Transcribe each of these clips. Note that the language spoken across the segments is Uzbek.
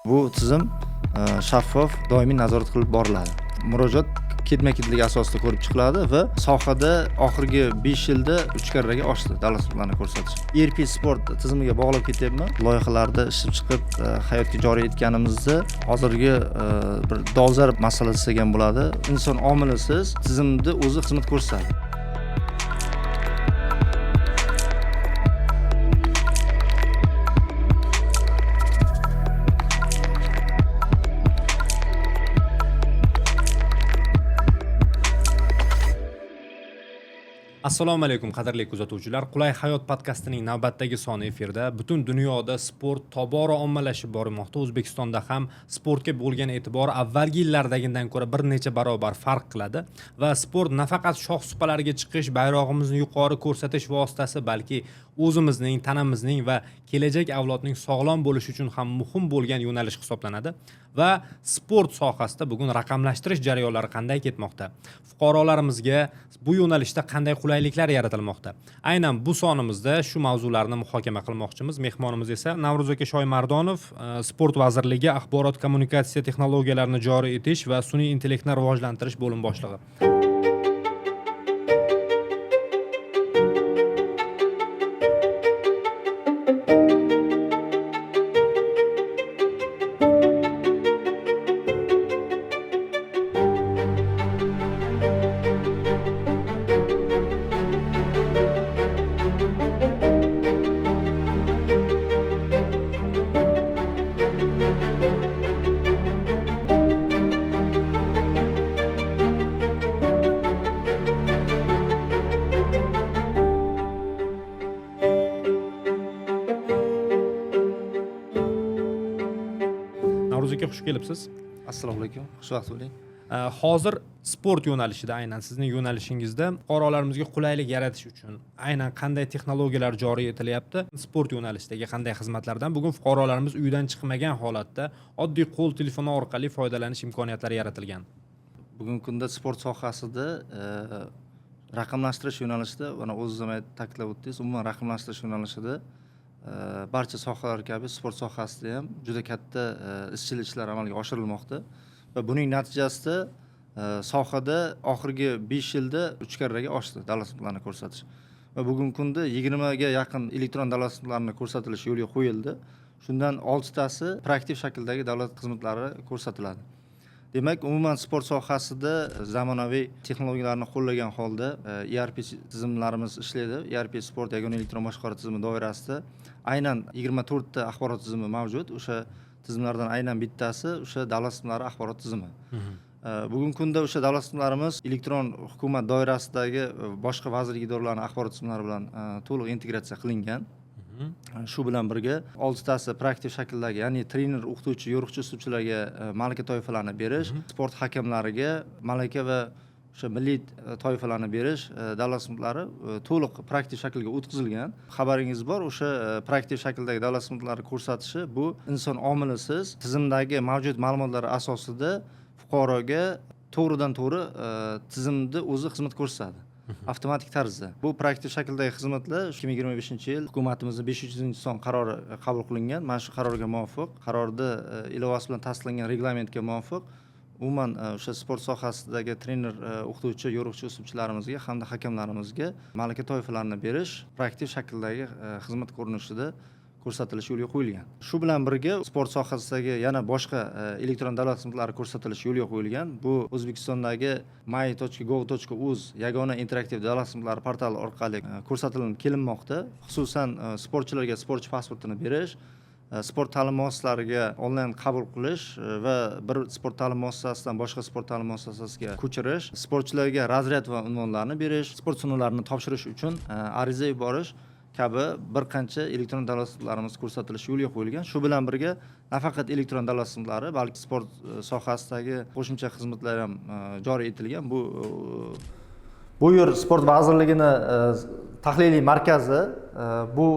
Bu tizim shaffof, doimiy nazorat qilib boriladi. Murojaat ketma-ketligi asosida ko'rib chiqiladi va sohada oxirgi 5 yilda 3 karraga oshdi davlat xizmatlarini ko'rsatish. ERP Sport tizimiga bog'lab ketyapman. Loyihalarda ishlab chiqib hayotga joriy etganimizda hozirgi bir dolzarb masala desak ham bo'ladi. Inson omilisiz tizimda o'zi xizmat ko'rsatadi. Assalomu alaykum qadrli kuzatuvchilar. Qulay hayot podkastining navbatdagi soni efirda. Butun dunyoda sport tobora ommalashib bormoqda. O'zbekistonda ham sportga bo'lgan e'tibor avvalgi yillardagidan ko'ra bir necha barobar farq qiladi va sport nafaqat shoh-supalarga chiqish, bayrog'imizni yuqori ko'rsatish vositasi, balki o'zimizning, tanamizning va kelajak avlodning sog'lom bo'lishi uchun ham muhim bo'lgan yo'nalish hisoblanadi. Va sport sohasida bugun raqamlashtirish jarayonlari qanday ketmoqda? Fuqarolarimizga bu yo'nalishda qanday qulayliklar yaratilmoqda? Aynan bu sonimizda shu mavzularni muhokama qilmoqchimiz. Mehmonimiz esa Navro'z aka Shoymardonov, Sport vazirligi axborot kommunikatsiya texnologiyalarini joriy etish va sun'iy intellektni rivojlantirish bo'lim boshlig'i. Xush kelibsiz. Assalomu alaykum. Xushvaqt bo'ling. Hozir sport yo'nalishida, aynan sizning yo'nalishingizda fuqarolarimizga qulaylik yaratish uchun aynan qanday texnologiyalar joriy etilyapti? Sport yo'nalishidagi qanday xizmatlardan bugun fuqarolarimiz uydan chiqmagan holatda oddiy qo'l telefoni orqali foydalanish imkoniyatlari yaratilgan. Bugungi kunda sport sohasida raqamlashtirish yo'nalishida, mana o'zingiz ham ta'kidlab o'tdingiz, umuman raqamlashtirish yo'nalishida barcha sohalar kabi sport sohasida ham juda katta izchil ishlar amalga oshirilmoqda va buning natijasida sohada oxirgi 5 yilda 3 karraga oshdi davlat xizmatlarini ko'rsatish va bugungi kunda 20 ga yaqin elektron davlat xizmatlarini ko'rsatilishi yo'lga qo'yildi. Shundan 6 tasi praktik shakldagi davlat xizmatlari ko'rsatiladi. Demak, umuman sport sohasida zamonaviy texnologiyalarni qo'llagan holda ERP tizimlarimiz ishlaydi. ERP Sport yagona elektron boshqaruv tizimi doirasida aynan 24 ta axborot tizimi mavjud. O'sha tizimlardan aynan bittasi o'sha davlat xizmatlari axborot tizimi. Bugungi kunda o'sha davlat xizmatlarimiz elektron hukumat doirasidagi boshqa vazirlik idoralarining axborot tizimlari bilan to'liq integratsiya qilingan. Shu bilan birga 6 tasi praktik shakldagi, ya'ni trener, o'qituvchi, yo'riqchi uslubchilarga malaka toifalarini berish, sport hakamlariga malaka va o'sha milliy toifalarni berish davlat xizmatlari to'liq praktik shaklga o'tkazilgan. Xabaringiz bor, o'sha praktik shakldagi davlat xizmatlari ko'rsatishi bu inson omilisiz tizimdagi mavjud ma'lumotlar asosida fuqaroga to'g'ridan to'g'ri tizimda o'zi xizmat ko'rsatadi. Avtomatik tarzda. Bu praktik shakldagi xizmatlar 2025-yil hukumatimizning 500-son qarori qabul qilingan. Mana shu qarorga muvofiq, qarorda ilovasi bilan tasdiqlangan reglamentga muvofiq umuman o'sha sport sohasidagi trener, o'qituvchi, yo'riqchi uslubchilarimizga hamda hakamlarimizga malaka toifalarini berish praktik shakldagi xizmat ko'rinishida ko'rsatilishi yo'lga qo'yilgan. Shu bilan birga sport sohasidagi yana boshqa elektron davlat xizmatlari ko'rsatilishi yo'lga qo'yilgan. Bu O'zbekistondagi my.gov.uz yagona interaktiv davlat xizmatlari portali orqali ko'rsatilib kelinmoqda. Xususan sportchilarga sportchi pasportini berish, sport ta'lim muassasalariga onlayn qabul qilish va bir sport ta'lim muassasasidan boshqa sport ta'lim muassasasiga ko'chirish, sportchilarga razryad va unvonlarni berish, sport sinovlarini topshirish uchun ariza yuborish kabi bir qancha elektron davlat xizmatlarimiz ko'rsatilishi yo'lga qo'yilgan. Shu bilan birga nafaqat elektron davlat xizmatlari, balki sport sohasidagi qo'shimcha xizmatlar ham joriy etilgan. Bu yer sport vazirligini tahliliy markazi. Bu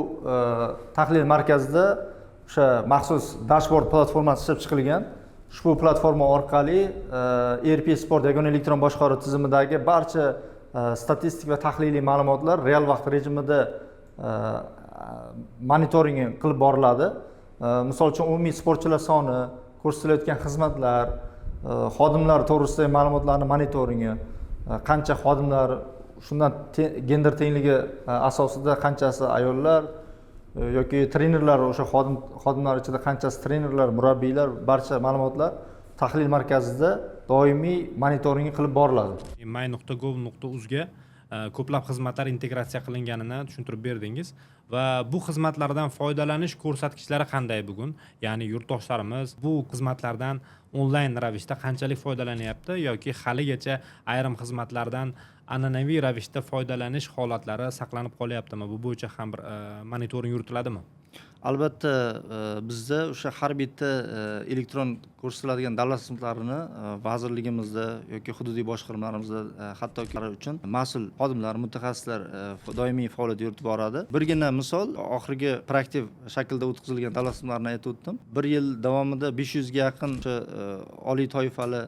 tahlil markazida o'sha maxsus dashbord platformasi ishlab chiqilgan. Ushbu platforma orqali ERP Sport yagona elektron boshqaruv tizimidagi barcha statistik va tahliliy ma'lumotlar real vaqt rejimida monitoring qilib boriladi misol uchun umumiy sportchilar soni, ko'rsatilayotgan xizmatlar, xodimlar to'g'risidagi ma'lumotlarni monitoringi, qancha xodimlar, shundan gender tengligi asosida qanchasi ayollar yoki trenerlar, o'sha xodimlar ichida qanchasi trenerlar, murabbiylar, barcha ma'lumotlar tahlil markazida doimiy monitoring qilib boriladi. my.gov.uz ga ko'plab xizmatlar integratsiya qilinganini tushuntirib berdingiz va bu xizmatlardan foydalanish ko'rsatkichlari qanday bugun? Ya'ni yurtdoshlarimiz bu xizmatlardan onlayn ravishda qanchalik foydalanyapti yoki haligacha ayrim xizmatlardan an'anaviy ravishda foydalanish holatlari saqlanib qolyaptimi? Bu bo'yicha ham bir monitoring yuritiladimi? Albatta, bizda o'sha har bitta elektron ko'rsatiladigan davlat xizmatlarini vazirligimizda yoki hududiy boshqarmalarimizda hattoki uchun mas'ul xodimlar, mutaxassislar doimiy faoliyat yuritib boradi. Birgina misol, oxirgi praktik shaklda o'tkazilgan davlat xizmatlarini aytib o'tdim. 1 yil davomida 500 ga yaqin o'sha oliy toifali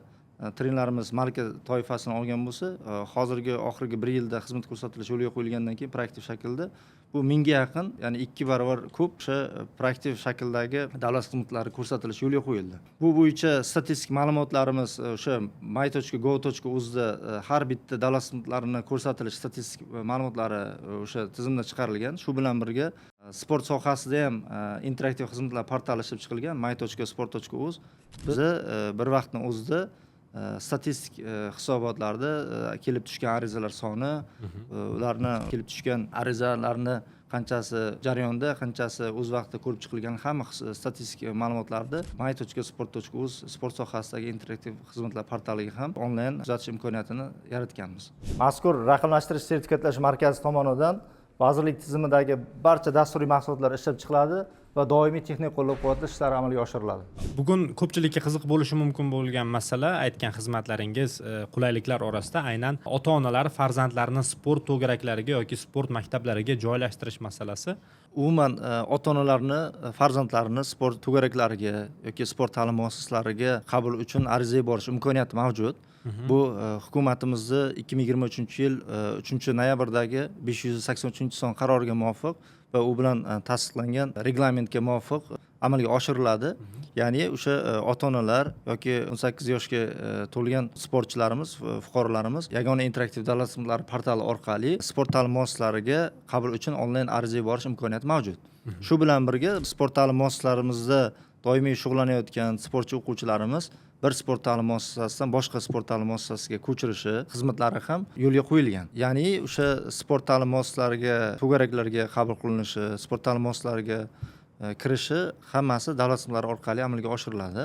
trenerlarimiz marka toifasini olgan bo'lsa, hozirgi oxirgi 1 yilda xizmat ko'rsatilishi yo'lga qo'yilgandan keyin praktik shaklda bu 1000 ga yaqin, ya'ni 2 barobar ko'p o'sha praktik shakldagi davlat xizmatlari ko'rsatilishi yo'lga qo'yildi. Bu bo'yicha statistik ma'lumotlarimiz o'sha my.gov.uz da har bitta davlat xizmatlarini ko'rsatilish statistik ma'lumotlari o'sha tizimda chiqarilgan. Shu bilan birga sport sohasida ham interaktiv xizmatlar portali ishlab chiqilgan my.sport.uz. Biza bir vaqtning o'zida statistik hisobotlarda kelib tushgan arizalar soni, ularni kelib tushgan arizalarni qanchasi jarayonda, qanchasi o'z vaqtida ko'rib chiqilgan hamma statistik ma'lumotlarni my.sport.uz sport sohasidagi interaktiv xizmatlar portaliga ham onlayn kuzatish imkoniyatini yaratganmiz. Mazkur raqamlashtirish sertifikatlash markazi tomonidan vazirlik tizimidagi barcha dasturiy mahsulotlar ishlab chiqiladi va doimiy texnik qo'llab-quvvatlash ishlari amalga oshiriladi. Bugun ko'pchilikka qiziq bo'lishi mumkin bo'lgan masala, aytgan xizmatlaringiz, qulayliklar orasida aynan ota-onalar farzandlarini sport to'garaklariga yoki sport maktablariga joylashtirish masalasi. Umuman ota-onalarni farzandlarini sport to'garaklariga yoki sport ta'lim muassasalariga qabul uchun ariza yuborish imkoniyati mavjud. Bu hukumatimizning 2023-yil 3-noyabrdagi 583-son qaroriga muvofiq va u bilan tasdiqlangan reglamentga muvofiq amalga oshiriladi. Ya'ni o'sha ota-onalar yoki 18 yoshga to'lgan sportchilarimiz, fuqarolarimiz yagona interaktiv davlat xizmatlari portali orqali sport ta'lim muassasalariga qabul uchun onlayn ariza yuborish imkoniyati mavjud. Shu bilan birga sport ta'lim muassasalarimizda doimiy shug'ullanayotgan sportchi o'quvchilarimiz bir sport ta'lim muassasasidan boshqa sport ta'lim muassasasiga ko'chirishi xizmatlari ham yo'lga qo'yilgan. Ya'ni o'sha sport ta'lim muassasalariga, to'garaklarga qabul qilinishi, sport ta'lim muassasalariga kirishi hammasi davlat xizmatlari orqali amalga oshiriladi.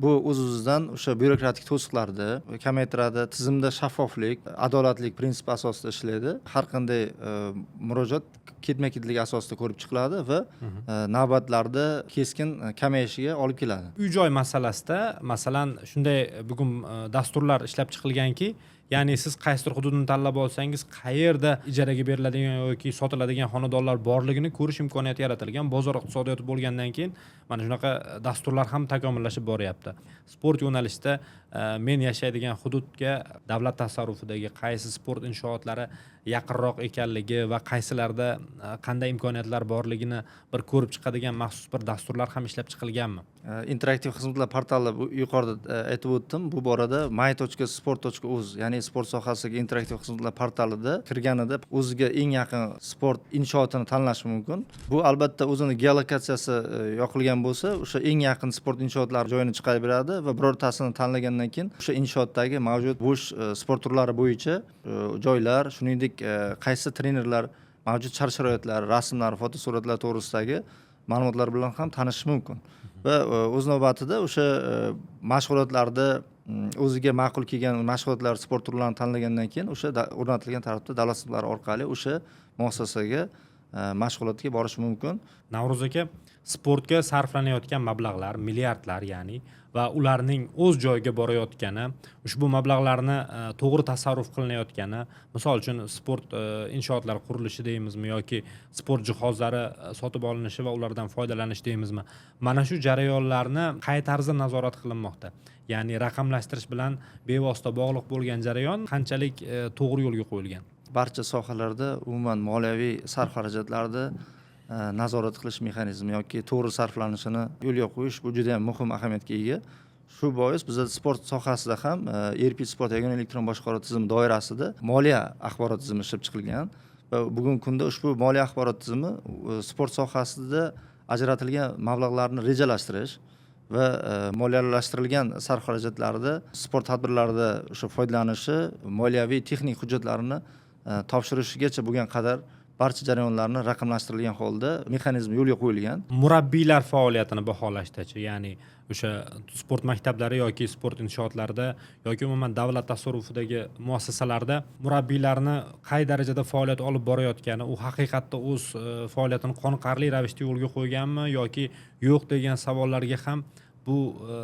Bu o'z-o'zidan o'sha byurokratik to'siqlarni kamaytiradi, tizimda shaffoflik, adolatlik prinsipi asosida ishlaydi. Har qanday murojaat ketma-ketlik asosida ko'rib chiqiladi va navbatlarda keskin kamayishiga olib keladi. Uy-joy masalasida, masalan, shunday bugun dasturlar ishlab chiqilganki, ya'ni siz qaysidir hududni tanlab olsangiz, qayerda ijaraga beriladigan yoki sotiladigan xonadonlar borligini ko'rish imkoniyati yaratilgan. Bozor iqtisodiyoti bo'lgandan keyin mana shunaqa dasturlar ham takomillashib boryapti. Sport yo'nalishida men yashaydigan hududga davlat tasarrufidagi qaysi sport inshootlari yaqinroq ekanligi va qaysilarda qanday imkoniyatlar borligini bir ko'rib chiqadigan maxsus bir dasturlar ham ishlab chiqilganmi? Interaktiv xizmatlar portali yuqorida aytib o'tdim. Bu borada my.sport.uz, ya'ni sport sohasidagi interaktiv xizmatlar portalida kirganida o'ziga eng yaqin sport inshootini tanlash mumkin. Bu albatta o'zini geolokatsiyasi yoqilgan bo'lsa, o'sha eng yaqin sport inshootlari joyini chiqarib beradi va birortasini tanlagandan keyin o'sha inshootdagi mavjud bo'sh sport turlari bo'yicha joylar, shuningdek qaysi trenerlar mavjud shart-sharoitlar, rasmlar, fotosuratlar to'g'risidagi ma'lumotlar bilan ham tanishish mumkin. Va o'z navbatida o'sha mashg'ulotlarda o'ziga ma'qul kelgan mashg'ulotlar, sport turlarini tanlagandan keyin o'sha o'rnatilgan tartibda davlat xizmatlari orqali o'sha muassasaga mashg'ulotga borish mumkin. Navro'z aka, sportga sarflanayotgan mablag'lar, milliardlar ya'ni va ularning o'z joyiga borayotgani, ushbu mablag'larni to'g'ri tasarruf qilinayotgani, misol uchun sport inshootlari qurilishi deymizmi yoki sport jihozlari sotib olinishi va ulardan foydalanish deymizmi? Mana shu jarayonlarni qay tarzda nazorat qilinmoqda? Ya'ni raqamlashtirish bilan bevosita bog'liq bo'lgan jarayon qanchalik to'g'ri yo'lga qo'yilgan? Barcha sohalarda umuman moliyaviy sarf-xarajatlarni nazorat qilish mexanizmi yoki to'g'ri sarflanishini yo'lga qo'yish bu juda ham muhim ahamiyatga ega. Shu bois bizda sport sohasida ham ERP sport yagona elektron boshqaruv tizimi doirasida moliya axborot tizimi ishlab chiqilgan va bugungi kunda ushbu moliya axborot tizimi sport sohasida ajratilgan mablag'larni rejalashtirish va moliyalashtirilgan sarf xarajatlarida sport tadbirlarida o'sha foydalanishi, moliyaviy texnik hujjatlarini topshirishigacha bo'lgan qadar barcha jarayonlarni raqamlashtirilgan holda mexanizm yo'lga qo'yilgan. Murabbiylar faoliyatini baholashdachi, ya'ni o'sha sport maktablari yoki sport inshootlarida yoki umuman davlat tasarrufidagi muassasalarda murabbiylarni qay darajada faoliyat olib borayotgani, u haqiqatda o'z faoliyatini qoniqarli ravishda yo'lga qo'yganmi yoki yo'q degan savollarga ham bu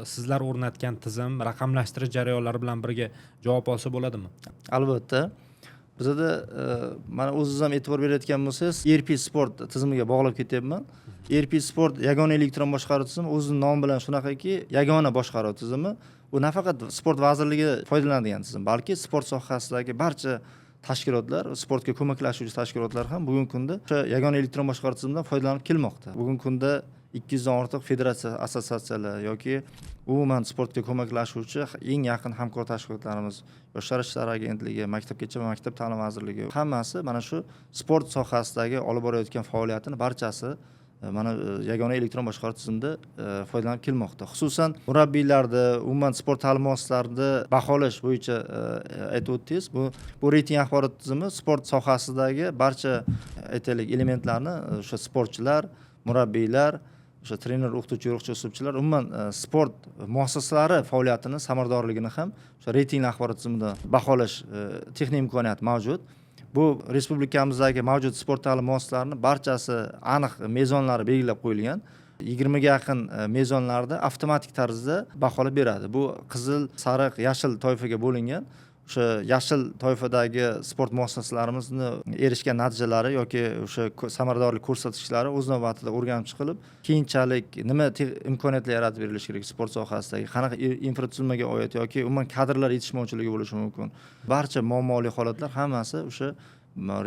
sizlar o'rnatgan tizim, raqamlashtirish jarayonlari bilan birga javob olsa bo'ladimi? Albatta. Bizda mana o'zingiz ham e'tibor berayotgan bo'lsangiz, ERP sport tizimiga bog'lab ketyapman. ERP sport yagona elektron boshqaruv tizimi o'zining nomi bilan shunaqaki, yagona boshqaruv tizimi. U nafaqat sport vazirligi foydalanadigan tizim, balki sport sohasidagi barcha tashkilotlar, sportga ko'maklashuvchi tashkilotlar ham bugungi kunda o'sha yagona elektron boshqaruv tizimidan foydalanib kelmoqda. Bugungi kunda 200 dan ortiq federatsiya, assotsiatsiyalar yoki umuman sportga ko'maklashuvchi eng yaqin hamkor tashkilotlarimiz, Yoshlar ishlari agentligi, Maktabgacha va Maktab ta'lim vazirligi hammasi mana shu sport sohasidagi olib borayotgan faoliyatini barchasi mana yagona elektron boshqaruv tizimida foydalanib kelmoqda. Xususan murabbiylarda, umuman sport ta'lim muassasalarida baholash bo'yicha aytib o'tdingiz. Bu reyting axborot tizimi sport sohasidagi barcha aytaylik elementlarni o'sha sportchilar, murabbiylar, o'sha trener, o'qituvchi, yo'riqchi, uslubchilar, umuman sport muassasalari faoliyatini samaradorligini ham o'sha reyting axborot tizimida baholash texnik imkoniyati mavjud. Bu respublikamizdagi mavjud sport ta'lim muassasalarini barchasi aniq mezonlari belgilab qo'yilgan. 20 ga yaqin mezonlarda avtomatik tarzda baholab beradi. Bu qizil, sariq, yashil toifaga bo'lingan. O'sha yashil toifadagi sport muassasalarimizni erishgan natijalari yoki o'sha samaradorlik ko'rsatkichlari o'z navbatida o'rganib chiqilib, keyinchalik nima imkoniyatlar yaratib berilishi kerak sport sohasidagi, qanaqa infratuzilmaga oid yoki umuman kadrlar yetishmovchiligi bo'lishi mumkin. Barcha muammoli holatlar hammasi o'sha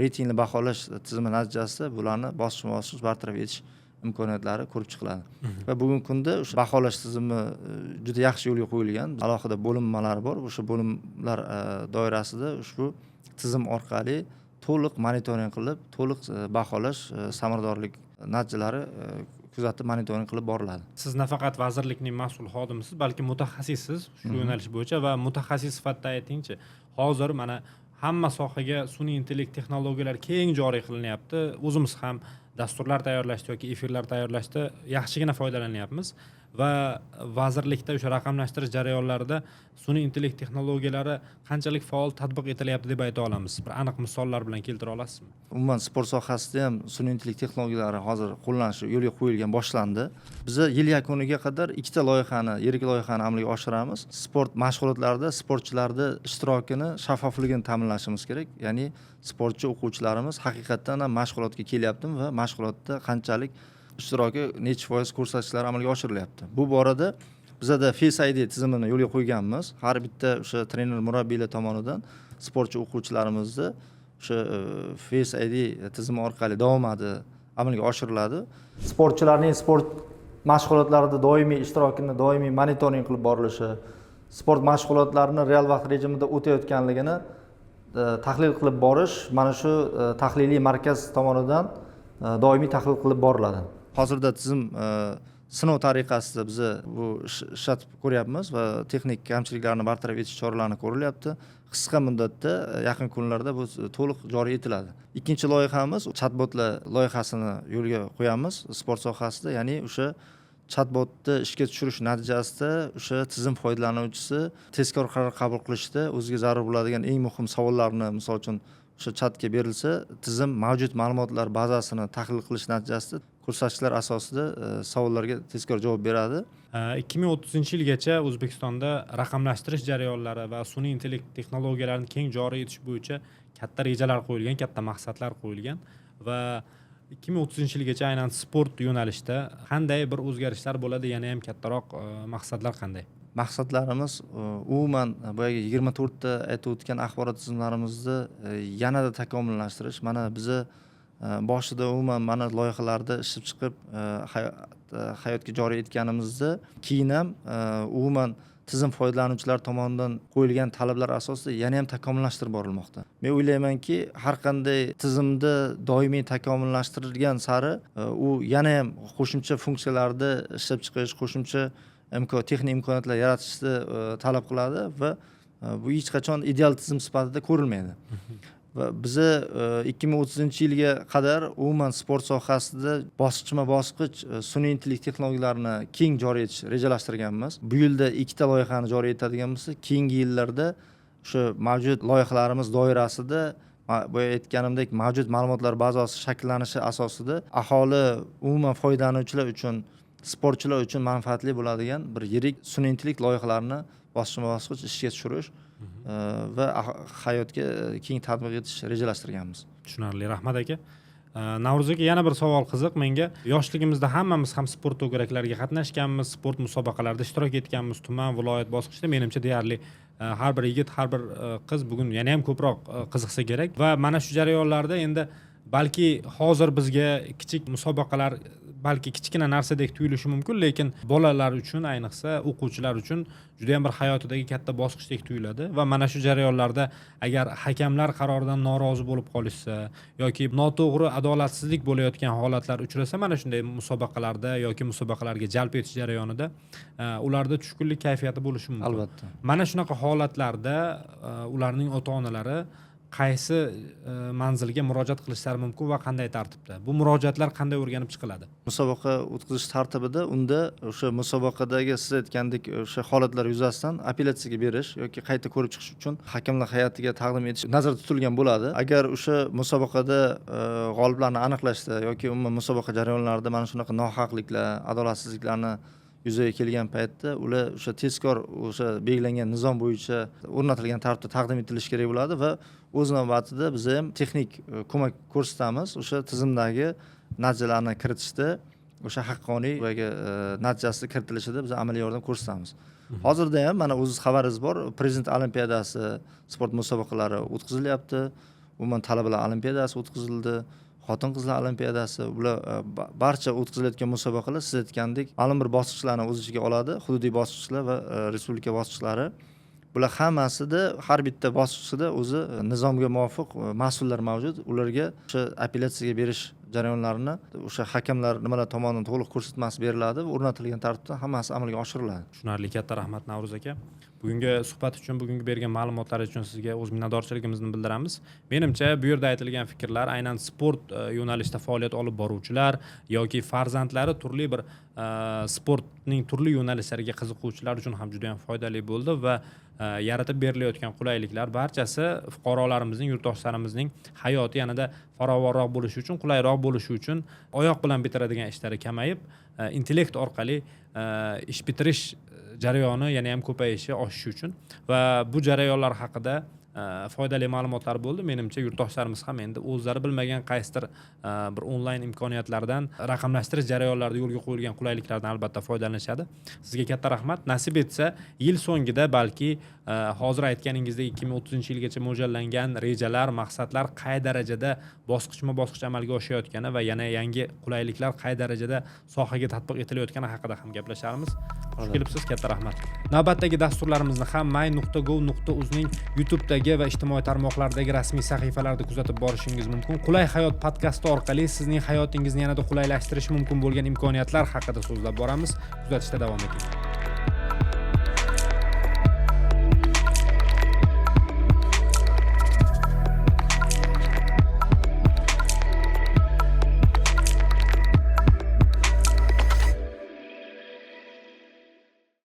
reytingni baholash tizimi natijasida bularni bosqichma-bosqich bartaraf etish imkoniyatlari ko'rib chiqiladi. Va bugungi kunda o'sha baholash tizimi juda yaxshi yo'lga qo'yilgan. Alohida bo'linmalari bor. O'sha bo'limlar doirasida ushbu tizim orqali to'liq monitoring qilib, to'liq baholash samaradorlik natijalari kuzatib monitoring qilib boriladi. Siz nafaqat vazirlikning mas'ul xodimisiz, balki mutaxassissiz shu yo'nalish bo'yicha va mutaxassis sifatida aytingchi, hozir mana hamma sohaga sun'iy intellekt texnologiyalari keng joriy qilinyapti. O'zimiz ham dasturlar tayyorlashda yoki efirlar tayyorlashda yaxshigina foydalanyapmiz va vazirlikda o'sha raqamlashtirish jarayonlarida sun'iy intellekt texnologiyalari qanchalik faol tatbiq etilyapti deb ayta olamiz. Bir aniq misollar bilan keltira olasizmi? Umuman sport sohasida ham sun'iy intellekt texnologiyalari hozir qo'llanishi yo'lga qo'yilgan, boshlandi. Biz yil yakuniga qadar ikkita loyihani, yirik loyihani amalga oshiramiz. Sport mashg'ulotlarida sportchilarning ishtirokini, shaffofligini ta'minlashimiz kerak. Ya'ni sportchi o'quvchilarimiz haqiqatan ham mashg'ulotga kelyaptimi va mashg'ulotda qanchalik ishtiroki necha foiz ko'rsatkichlari amalga oshirilyapti. Bu borada bizda Face ID tizimini yo'lga qo'yganmiz. Har bitta o'sha trener, murabbiylar tomonidan sportchi o'quvchilarimizni o'sha Face ID tizimi orqali davomadi amalga oshiriladi. Sportchilarning sport mashg'ulotlarida doimiy ishtirokini doimiy monitoring qilib borilishi, sport mashg'ulotlarini real vaqt rejimida o'tayotganligini tahlil qilib borish mana shu tahliliy markaz tomonidan doimiy tahlil qilib boriladi. Hozirda tizim sinov tariqasida biz bu ishlatib ko'ryapmiz va texnik kamchiliklarni bartaraf etish choralari ko'rilyapti. Qisqa muddatda yaqin kunlarda bu to'liq joriy etiladi. Ikkinchi loyihamiz chatbotlar loyihasini yo'lga qo'yamiz sport sohasida, ya'ni o'sha chatbotni ishga tushirish natijasida o'sha tizim foydalanuvchisi tezkor qaror qabul qilishda o'ziga zarur bo'ladigan eng muhim savollarni, misol uchun o'sha chatga berilsa, tizim mavjud ma'lumotlar bazasini tahlil qilish natijasida ko'rsatkichlar asosida savollarga tezkor javob beradi. 2030-yilgacha O'zbekistonda raqamlashtirish jarayonlari va sun'iy intellekt texnologiyalarini keng joriy etish bo'yicha katta rejalar qo'yilgan, katta maqsadlar qo'yilgan va 2030-yilgacha aynan sport yo'nalishida qanday bir o'zgarishlar bo'ladi, yana ham kattaroq maqsadlar qanday? Maqsadlarimiz umuman boyagi 24 ta aytib o'tgan axborot tizimlarimizni yanada takomillashtirish. Mana biz boshida umuman mana loyihalarni ishlab chiqib hayotga joriy etganimizda keyin ham umuman tizim foydalanuvchilar tomonidan qo'yilgan talablar asosida yana ham takomillashtirib borilmoqda. Men o'ylaymanki, har qanday tizimni doimiy takomillashtirilgan sari u yana ham qo'shimcha funksiyalarni ishlab chiqish, qo'shimcha texnik imkoniyatlar yaratishni talab qiladi va bu hech qachon ideal tizim sifatida ko'rilmaydi. Va biza 2030-yilga qadar umuman sport sohasida bosqichma-bosqich sun'iy intellekt texnologiyalarini keng joriy etish rejalashtirganmiz. Bu yilda 2 ta loyihani joriy etadigan bo'lsa, keyingi yillarda o'sha mavjud loyihalarimiz doirasida boya aytganimdek mavjud ma'lumotlar bazasi shakllanishi asosida aholi umuman foydalanuvchilar uchun, sportchilar uchun manfaatli bo'ladigan bir yirik sun'iy intellekt loyihalarini bosqichma-bosqich ishga tushirish va hayotga keng tatbiq etish rejalashtirganmiz. Tushunarli, rahmat aka. Navruz aka, yana bir savol qiziq menga. Yoshligimizda hammamiz ham sport to'garaklarga qatnashganmiz, sport musobaqalarida ishtirok etganmiz, tuman, viloyat bosqichida. Menimcha deyarli har bir yigit, har bir qiz bugun yana ham ko'proq qiziqsa kerak va mana shu jarayonlarda endi balki hozir bizga kichik musobaqalar balki kichkina narsadek tuyulishi mumkin, lekin bolalar uchun, ayniqsa o'quvchilar uchun juda ham bir hayotidagi katta bosqichdek tuyuladi va mana shu jarayonlarda agar hakamlar qaroridan norozi bo'lib qolishsa yoki noto'g'ri adolatsizlik bo'layotgan holatlar uchrasa, mana shunday musobaqalarda yoki musobaqalarga jalb etish jarayonida ularda tushkunlik kayfiyati bo'lishi mumkin. Albatta. Mana shunaqa holatlarda ularning ota-onalari qaysi manzilga murojaat qilishlari mumkin va qanday tartibda? Bu murojaatlar qanday o'rganib chiqiladi? Musobaqa o'tkazish tartibida unda o'sha musobaqadagi siz aytgandek o'sha holatlar yuzasidan apellyatsiyaga berish yoki qayta ko'rib chiqish uchun hakamlar hay'atiga taqdim etish nazarda tutilgan bo'ladi. Agar o'sha musobaqada g'oliblarni aniqlashda yoki umuman musobaqa jarayonlarida mana shunaqa nohaqliklar, adolatsizliklarni yuzaga kelgan paytda ular o'sha tezkor o'sha belgilangan nizom bo'yicha o'rnatilgan tartibda taqdim etilishi kerak bo'ladi va o'z navbatida biz ham texnik ko'mak ko'rsatamiz o'sha tizimdagi natijalarni kiritishda, o'sha haqqoniy natijasi kiritilishida biz amaliy yordam ko'rsatamiz. Hozirda ham mana o'zingiz xabaringiz bor, Prezident olimpiadasi sport musobaqalari o'tkazilyapti. Umuman talabalar olimpiadasi o'tkazildi. Xotin-qizlar olimpiadasi, bular barcha o'tkazilayotgan musobaqalar siz aytgandek ma'lum bir bosqichlarni o'z ichiga oladi, hududiy bosqichlar va respublika bosqichlari. Bular hammasida har bitta bosqichida o'zi nizomga muvofiq mas'ullar mavjud. Ularga o'sha apellyatsiyaga berish jarayonlarini o'sha hakamlar nimalar tomonidan to'liq ko'rsatmasi beriladi va o'rnatilgan tartibda hammasi amalga oshiriladi. Tushunarli, katta rahmat Navruz aka. Bugungi suhbat uchun, bugungi bergan ma'lumotlar uchun sizga o'z minnatdorchiligimizni bildiramiz. Menimcha bu yerda aytilgan fikrlar aynan sport yo'nalishida faoliyat olib boruvchilar yoki farzandlari turli bir sportning turli yo'nalishlariga qiziquvchilar uchun ham juda ham foydali bo'ldi va yaratib berilayotgan qulayliklar barchasi fuqarolarimizning, yurtdoshlarimizning hayoti yanada farovonroq bo'lishi uchun, qulayroq bo'lishi uchun oyoq bilan bitiradigan ishlari kamayib, intellekt orqali ish bitirish jarayoni yana ham ko'payishi, oshishi uchun va bu jarayonlar haqida foydali ma'lumotlar bo'ldi. Menimcha yurtdoshlarimiz ham endi o'zlari bilmagan qaysidir bir onlayn imkoniyatlardan, raqamlashtirish jarayonlarida yo'lga qo'yilgan qulayliklardan albatta foydalanishadi. Sizga katta rahmat. Nasib etsa, yil so'ngida balki hozir aytganingizdek 2030-yilgacha mo'ljallangan rejalar, maqsadlar qay darajada bosqichma-bosqich amalga oshayotgani va yana yangi qulayliklar qay darajada sohaga tatbiq etilayotgani haqida ham gaplasharmiz. Xush kelibsiz, katta rahmat. Navbatdagi dasturlarimizni ham my.go.uzning YouTube'dagi va ijtimoiy tarmoqlardagi rasmiy sahifalarda kuzatib borishingiz mumkin. Qulay hayot podkasti orqali sizning hayotingizni yanada qulaylashtirilishi mumkin bo'lgan imkoniyatlar haqida so'zlab boramiz. Kuzatishda davom eting.